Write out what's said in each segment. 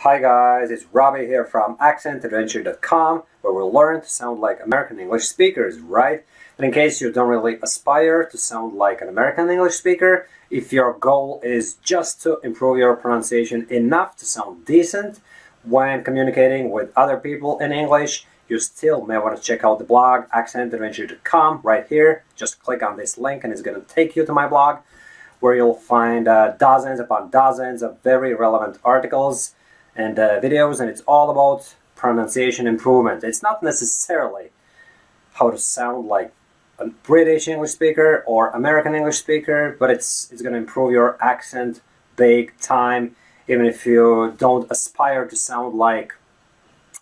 Hi guys, it's Robbie here from AccentAdventure.com, where we'll learn to sound like American English speakers, right? But in case you don't really aspire to sound like an American English speaker, if your goal is just to improve your pronunciation enough to sound decent when communicating with other people in English, you still may want to check out the blog AccentAdventure.com right here. Just click on this link and it's going to take you to my blog, where you'll find dozens upon dozens of very relevant articles and videos, and it's all about pronunciation improvement. It's not necessarily how to sound like a British English speaker or American English speaker, but it's going to improve your accent big time, even if you don't aspire to sound like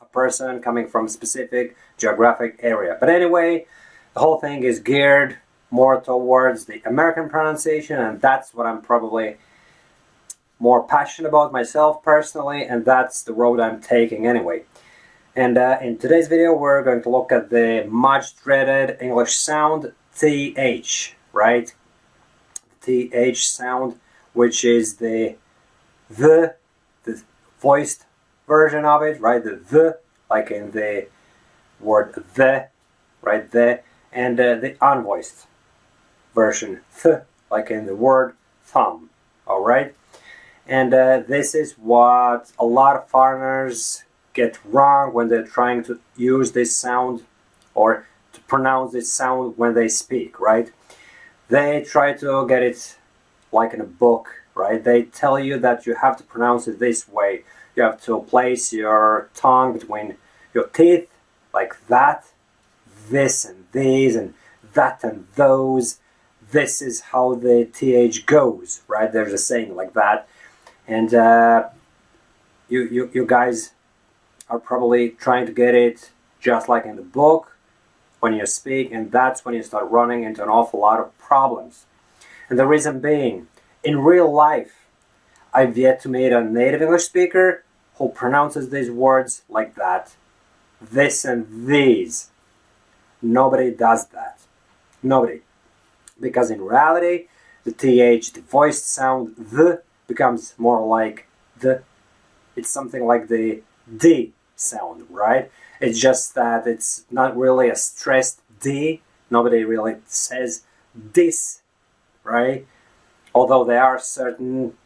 a person coming from a specific geographic area. But anyway, the whole thing is geared more towards the American pronunciation, and that's what I'm probably more passionate about myself personally, and that's the road I'm taking anyway. And in today's video we're going to look at the much dreaded English sound TH, right? TH sound, which is the voiced version of it, right? The like in the word the, right? The, and the unvoiced version, like in the word thumb, all right? And this is what a lot of foreigners get wrong when they're trying to use this sound or to pronounce this sound when they speak, right? They try to get it like in a book, right? They tell you that you have to pronounce it this way. You have to place your tongue between your teeth like that, this and these, and that and those. This is how the TH goes, right? There's a saying like that. And you guys are probably trying to get it just like in the book when you speak, and that's when you start running into an awful lot of problems. And the reason being, in real life, I've yet to meet a native English speaker who pronounces these words like that. This and these. Nobody does that. Nobody. Because in reality, the TH, the voiced sound, the, becomes more like the. It's something like the D sound, right? It's just that it's not really a stressed D. Nobody really says this, right? Although there are certain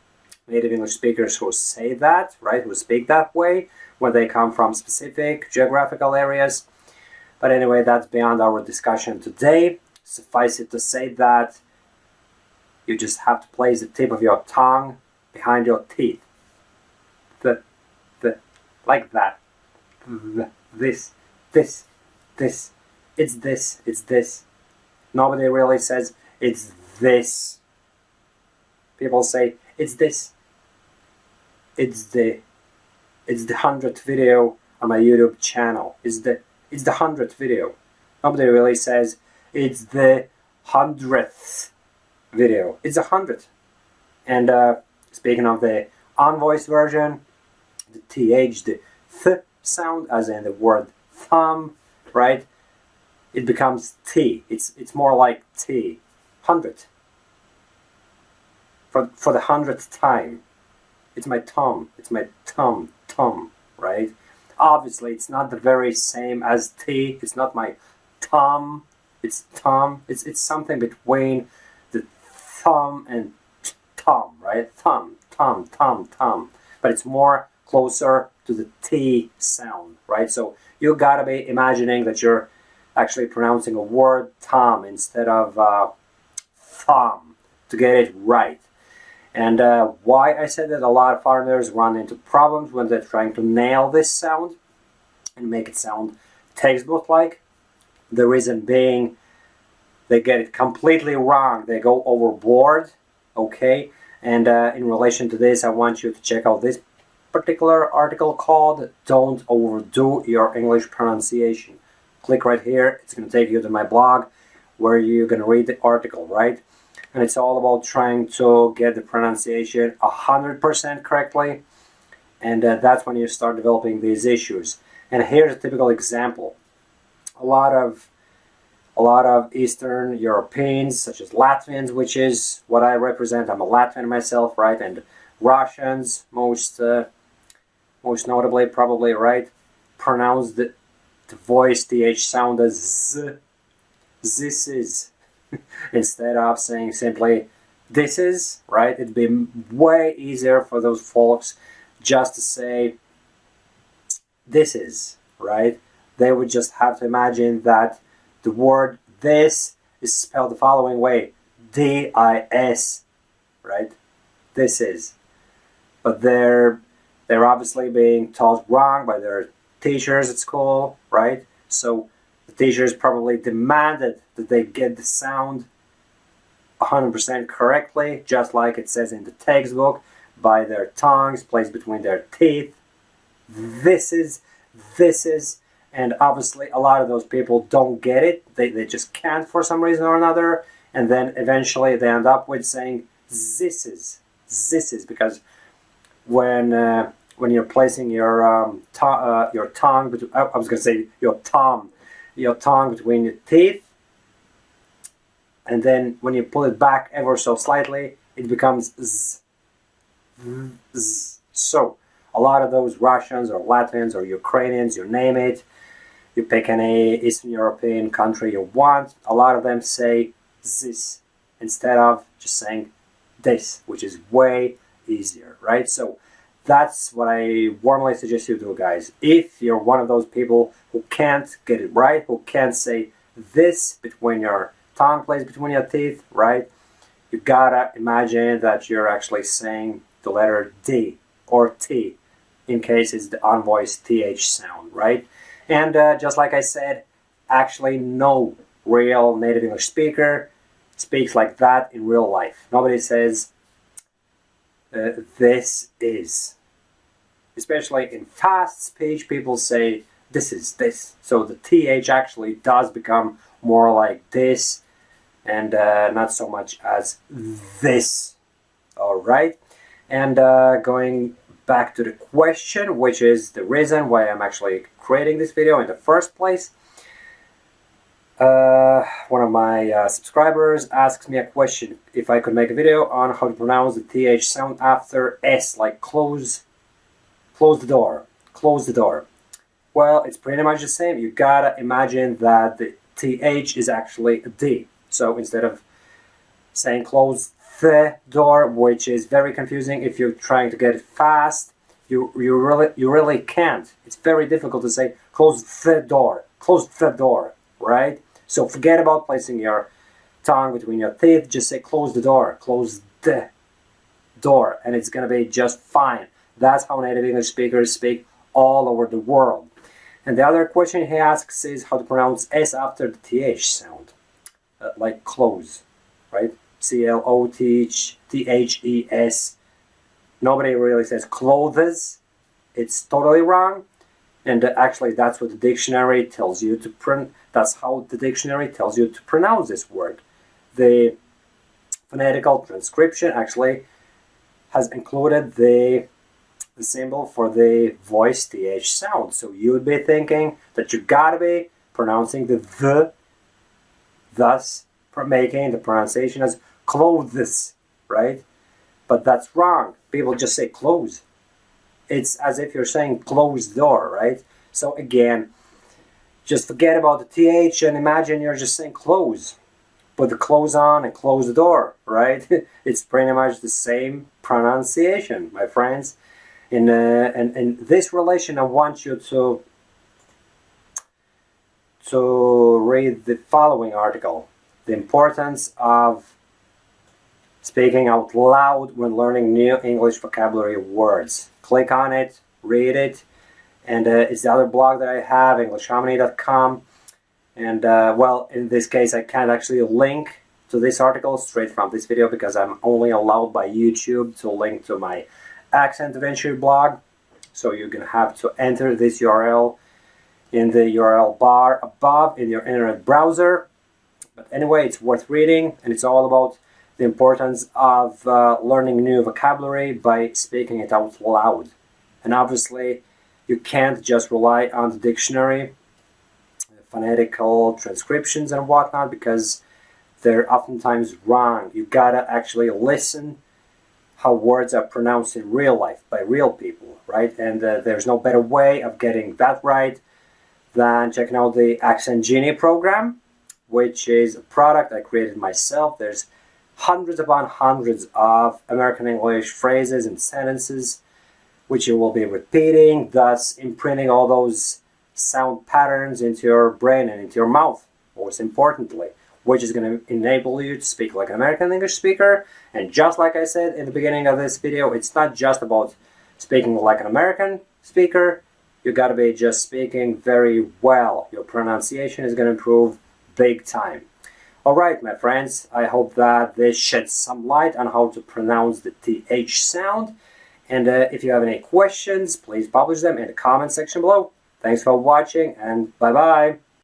native English speakers who say that, right? Who speak that way when they come from specific geographical areas. But anyway, that's beyond our discussion today. Suffice it to say that you just have to place the tip of your tongue behind your teeth. Like that. This. It's this. Nobody really says it's this. People say it's this. It's the 100th video on my YouTube channel. It's the 100th video. Nobody really says it's the 100th video. It's 100th. And speaking of the unvoiced version, the TH, the th sound, as in the word thumb, right? It becomes T. It's more like T. 100. For the 100th time. It's my thumb. It's my thumb, right? Obviously, it's not the very same as T. It's not my thumb. It's thumb. It's something between the thumb and thumb, right? Thumb. But it's more closer to the T sound, right? So you gotta be imagining that you're actually pronouncing a word thumb instead of thumb to get it right. And why I said that a lot of foreigners run into problems when they're trying to nail this sound and make it sound textbook-like. The reason being, they get it completely wrong. They go overboard, okay? And in relation to this, I want you to check out this particular article called Don't Overdo Your English Pronunciation. Click right here. It's going to take you to my blog where you're going to read the article, right? And it's all about trying to get the pronunciation 100% correctly. And that's when you start developing these issues. And here's a typical example. A lot of Eastern Europeans, such as Latvians, which is what I represent. I'm a Latvian myself, right? And Russians, most most notably, probably, right? Pronounce the voice TH sound as Z. This is. Instead of saying simply this is, right? It'd be way easier for those folks just to say this is, right? They would just have to imagine that the word this is spelled the following way: D-I-S, right? This is. But they're obviously being taught wrong by their teachers at school, right? So the teachers probably demanded that they get the sound 100% correctly, just like it says in the textbook, by their tongues placed between their teeth. This is, and obviously a lot of those people don't get it. They just can't for some reason or another, and then eventually they end up with saying this is, because when you're placing your tongue between, I was going to say your tongue between your teeth, and then when you pull it back ever so slightly, it becomes z. Z. So a lot of those Russians or Latvians or Ukrainians, you name it, you pick any Eastern European country you want, a lot of them say this instead of just saying this, which is way easier, right? So that's what I warmly suggest you do, guys. If you're one of those people who can't get it right, who can't say this between your tongue placed between your teeth, right? You gotta imagine that you're actually saying the letter D or T, in case it's the unvoiced TH sound, right? And just like I said, actually no real native English speaker speaks like that in real life. Nobody says this is. Especially in fast speech, people say this is this. So the TH actually does become more like this and not so much as this. All right. And going back to the question, which is the reason why I'm actually creating this video in the first place. One of my subscribers asks me a question: if I could make a video on how to pronounce the TH sound after S, like close the door, close the door. Well, it's pretty much the same. You gotta imagine that the TH is actually a D. So instead of saying close the door, which is very confusing if you're trying to get it fast, you really can't. It's very difficult to say close the door, right? So forget about placing your tongue between your teeth. Just say close the door, close the door, and it's gonna be just fine. That's how native English speakers speak all over the world. And the other question he asks is how to pronounce S after the TH sound, like close, right? C-L-O-T-H-E-S. Nobody really says clothes. It's totally wrong. And actually, that's what the dictionary tells you to that's how the dictionary tells you to pronounce this word. The phonetical transcription actually has included the symbol for the voice TH sound. So you would be thinking that you gotta be pronouncing the, thus making the pronunciation as clothes, right? But that's wrong. People just say close. It's as if you're saying close door, right? So again, just forget about the TH and imagine you're just saying close. Put the clothes on and close the door, right? It's pretty much the same pronunciation, my friends. In this relation, I want you to read the following article: the importance of speaking out loud when learning new English vocabulary words. Click on it, read it, and it's the other blog that I have, EnglishHarmony.com. And well, in this case, I can't actually link to this article straight from this video because I'm only allowed by YouTube to link to my Accent Adventure blog. So you're gonna have to enter this URL in the URL bar above in your internet browser. But anyway, it's worth reading, and it's all about the importance of learning new vocabulary by speaking it out loud. And obviously, you can't just rely on the dictionary, phonetical transcriptions and whatnot, because they're oftentimes wrong. You gotta actually listen how words are pronounced in real life by real people, right? And there's no better way of getting that right than checking out the Accent Genie program, which is a product I created myself. There's hundreds upon hundreds of American English phrases and sentences which you will be repeating, thus imprinting all those sound patterns into your brain and into your mouth, most importantly, which is going to enable you to speak like an American English speaker. And just like I said in the beginning of this video, it's not just about speaking like an American speaker. You got to be just speaking very well. Your pronunciation is going to improve big time. Alright, my friends, I hope that this sheds some light on how to pronounce the TH sound. And if you have any questions, please publish them in the comment section below. Thanks for watching, and bye-bye.